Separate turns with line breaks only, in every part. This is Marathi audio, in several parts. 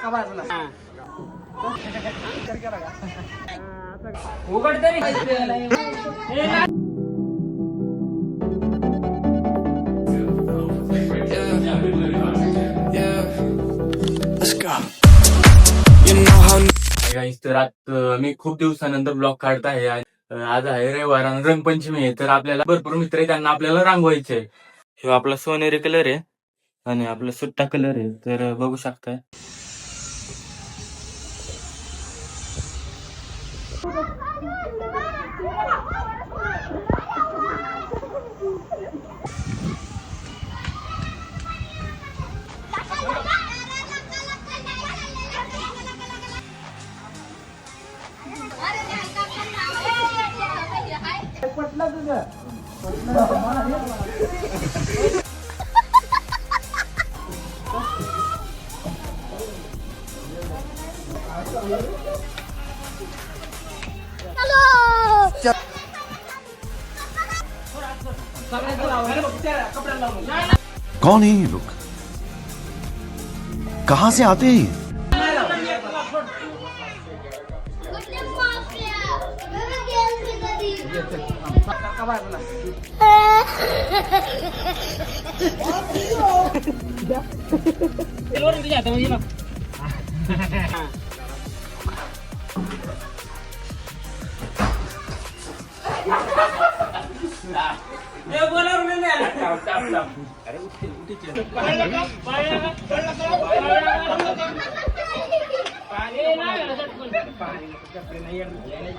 उघड तरी तर आज मी खूप दिवसानंतर ब्लॉग काढत आहे. आज आहे रविवार आणि रंगपंचमी आहे, तर आपल्याला भरपूर मित्र आहे, त्यांना आपल्याला रांगवायचे. हे आपला सोनेरी कलर आहे आणि आपला सुट्टा कलर आहे, तर बघू शकताय.
कौन है ये लोग? कहां से आते हैं?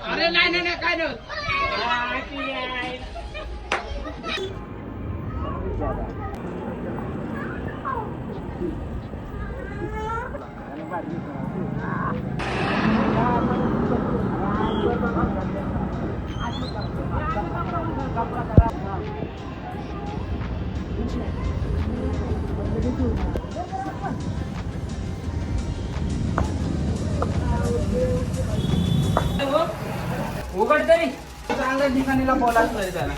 अरे नाही काय नाही. उघड तरी चांगल्या ठिकाणीला बोलाच नाही त्याला.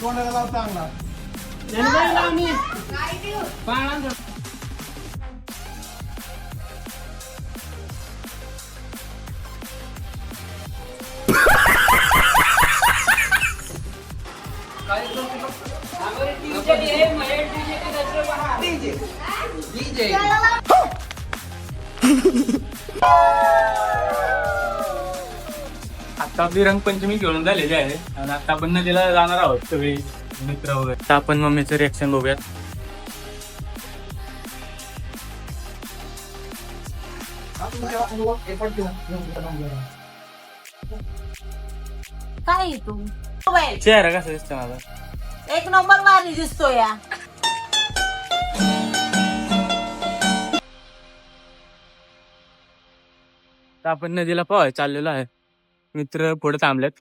कोणाला लाव चांगला आता आपली रंगपंचमी घेऊन झालेली आहे आणि आता आपण नदीला जाणार आहोत सगळे मित्र वगैरे. आता आपण मम्मीचं रिएक्शन बघूयात.
काय तू
चेहरा कसा दिसतो माझा?
एक नंबर वारी दिसतो या.
तर आपण नदीला पोहाय चाललेलो आहे. मित्र पुढे थांबलेत.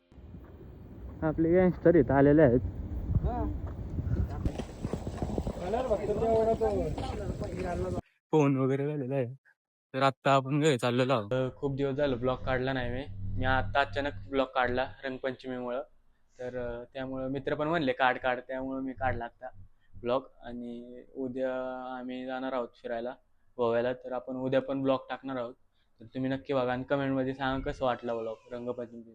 आपले गँगस्टर इथं आलेले आहेत. फोन वगैरे झालेला आहे. तर आता आपण घरी चाललेलो आहोत. खूप दिवस झालं ब्लॉग काढला नाही मी आता अचानक ब्लॉग काढला रंगपंचमीमुळं. तर त्यामुळं मित्र पण म्हणले काढ, त्यामुळं मी काढला आता ब्लॉग. आणि उद्या आम्ही जाणार आहोत फिरायला गोव्याला, तर आपण उद्या पण ब्लॉग टाकणार आहोत. तर तुम्ही नक्की बघा आणि कमेंटमध्ये सांगा कसं वाटलं ब्लॉग रंगपंचमी.